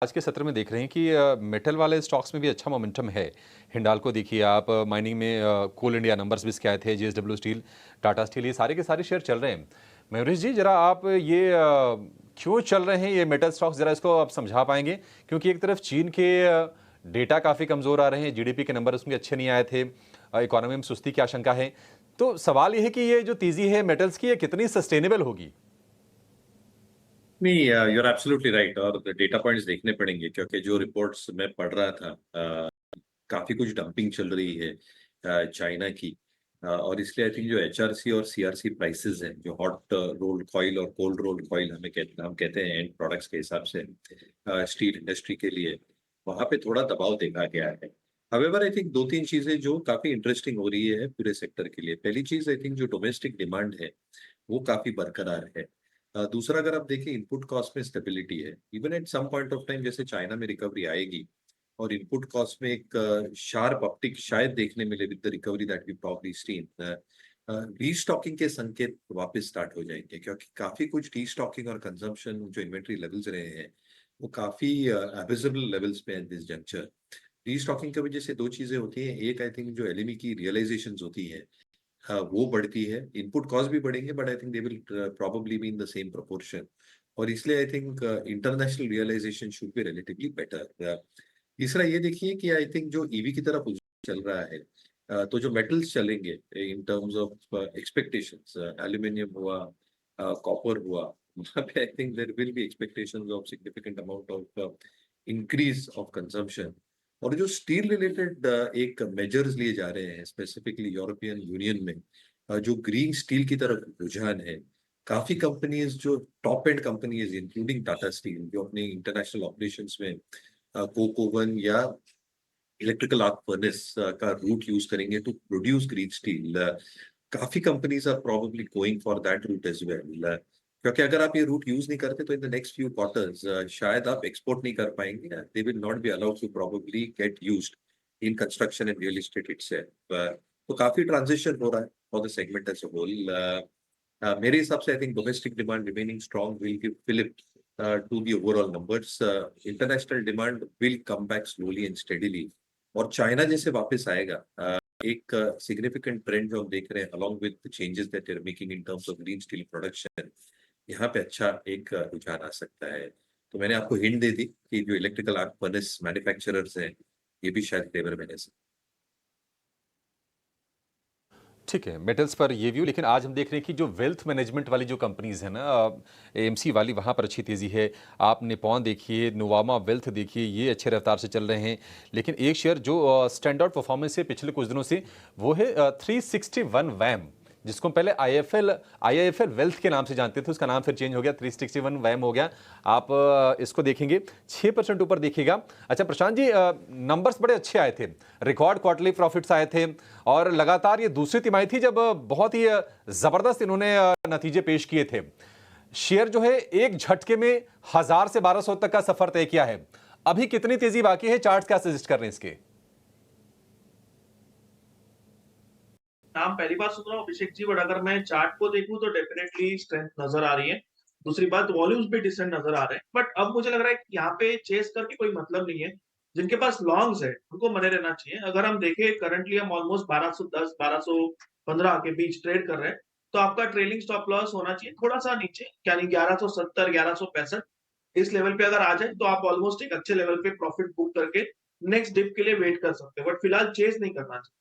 आज के सत्र में देख रहे हैं कि मेटल वाले स्टॉक्स में भी अच्छा मोमेंटम है। हिंडाल्को देखिए आप, माइनिंग में कोल इंडिया नंबर्स भी इसके आए थे, जेएसडब्ल्यू स्टील, टाटा स्टील, ये सारे के सारे शेयर चल रहे हैं। मयूरेश जी, जरा आप ये क्यों चल रहे हैं ये मेटल स्टॉक्स, जरा इसको आप समझा पाएंगे? क्योंकि एक तरफ चीन के डेटा काफ़ी कमज़ोर आ रहे हैं, जीडीपी के नंबर उसमें अच्छे नहीं आए थे, इकोनॉमी में सुस्ती की आशंका है। तो सवाल ये है कि ये जो तेज़ी है मेटल्स की, ये कितनी सस्टेनेबल होगी? नहीं, यू आर एब्सोल्युटली राइट। और डेटा पॉइंट्स देखने पड़ेंगे क्योंकि जो रिपोर्ट्स मैं पढ़ रहा था, काफी कुछ डंपिंग चल रही है चाइना की। और इसलिए आई थिंक जो एचआरसी और सीआरसी प्राइसेस हैं, जो हॉट रोल्ड कॉइल और कोल्ड रोल्ड कॉइल हम कहते हैं एंड प्रोडक्ट्स के हिसाब से स्टील इंडस्ट्री के लिए, वहां पे थोड़ा दबाव देखा गया है। हवेवर आई थिंक दो तीन चीजें जो काफी इंटरेस्टिंग हो रही है पूरे सेक्टर के लिए। पहली चीज आई थिंक जो डोमेस्टिक डिमांड है वो काफी बरकरार है। दूसरा, अगर आप देखें इनपुट कॉस्ट में स्टेबिलिटी है। Even at some point of time जैसे चाइना में रिकवरी आएगी और इनपुट कॉस्ट में एक शार्प अपटिक शायद देखने मिले with the recovery that we probably seen, restocking के संकेत वापस स्टार्ट हो जाएंगे क्योंकि काफी कुछ रीस्टॉकिंग और कंजम्पशन जो इन्वेंट्री लेवल्स रहे हैं वो काफी एबिजिबल लेवल्स पे एट दिस जंक्चर। रीस्टॉकिंग की वजह से दो चीजें होती हैं। एक, आई थिंक जो एलएमई की रियलाइजेशन होती है, हाँ, वो बढ़ती है। इनपुट कॉस्ट भी बढ़ेंगे but I think they will probably be in the same proportion. और इसलिए I think international realisation should be relatively better. तीसरा ये देखिए कि आई थिंक जो ईवी की तरफ चल रहा है, तो जो मेटल्स चलेंगे in terms of expectations, aluminium हुआ, कॉपर हुआ, वहाँ पे I think there will be expectations of significant amount of increase of consumption. और जो स्टील रिलेटेड एक मेजर्स लिए जा रहे हैं स्पेसिफिकली यूरोपियन यूनियन में, जो ग्रीन स्टील की तरफ रुझान है। काफी कंपनीज जो top end companies including Tata steel जो अपने इंटरनेशनल ऑपरेशंस में कोक ओवन या इलेक्ट्रिकल आर्क फर्नेस का रूट यूज करेंगे टू प्रोड्यूस ग्रीन स्टील। काफी companies are probably going for that route as well, क्योंकि अगर आप ये रूट यूज नहीं करते तो in the next few quarters शायद आप एक्सपोर्ट नहीं कर पाएंगे। They will not be allowed to probably get used in construction and real estate itself. तो काफी ट्रांजिशन हो रहा है for the segment as a whole. मेरे हिसाब से I think domestic demand remaining strong will give fillip to the overall numbers. International demand will come back slowly and steadily. और China जैसे वापस आएगा, एक सिग्निफिकेंट ट्रेंड जो हम देख रहे हैं along with the changes that they are making in terms of green steel production, यहाँ पे अच्छा एक रुझान आ सकता है। तो मैंने आपको हिंट दे दी कि जो इलेक्ट्रिकल आर्क फर्नेस मैन्युफैक्चरर्स हैं ये भी शायद फेवर में है। ठीक है, मेटल्स पर ये व्यू। लेकिन आज हम देख रहे हैं कि जो वेल्थ मैनेजमेंट वाली जो कंपनीज है ना, एएमसी वाली, वहाँ पर अच्छी तेज़ी है। आप निपॉन देखिए, नुवामा वेल्थ देखिए, ये अच्छे रफ्तार से चल रहे हैं। लेकिन एक शेयर जो स्टैंड आउट परफॉर्मेंस है पिछले कुछ दिनों से, वो है 361 वैम, जिसको हम पहले आईआईएफएल वेल्थ के नाम से जानते थे, उसका नाम फिर चेंज हो गया, 361 वैम हो गया। आप इसको देखेंगे 6% ऊपर देखिएगा। अच्छा प्रशांत जी, नंबर्स बड़े अच्छे आए थे, रिकॉर्ड क्वार्टरली प्रॉफिट्स आए थे, और लगातार ये दूसरी तिमाही थी जब बहुत ही जबरदस्त इन्होंने नतीजे पेश किए थे। शेयर जो है एक झटके में 1000 से 1200 तक का सफर तय किया है। अभी कितनी तेजी बाकी है? चार्ट्स क्या सजेस्ट कर रहे हैं इसके? नाम पहली बार सुन रहा हूँ अभिषेक जी, बट अगर मैं चार्ट को देखूं तो डेफिनेटली स्ट्रेंथ नजर आ रही है। दूसरी बात, वॉल्यूम्स भी डिसेंट नजर आ रहे हैं, बट अब मुझे लग रहा है कि यहाँ पे चेस करके कोई मतलब नहीं है। जिनके पास लॉन्ग्स है उनको मने रहना चाहिए। अगर हम देखें करंटली हम ऑलमोस्ट 1210 1215 के बीच ट्रेड कर रहे हैं, तो आपका ट्रेलिंग स्टॉप लॉस होना चाहिए थोड़ा सा नीचे, यानी 1170 1165। इस लेवल पे अगर आ जाए तो आप ऑलमोस्ट एक अच्छे लेवल पे प्रॉफिट बुक करके नेक्स्ट डिप के लिए वेट कर सकते हो, बट फिलहाल चेस नहीं करना चाहिए।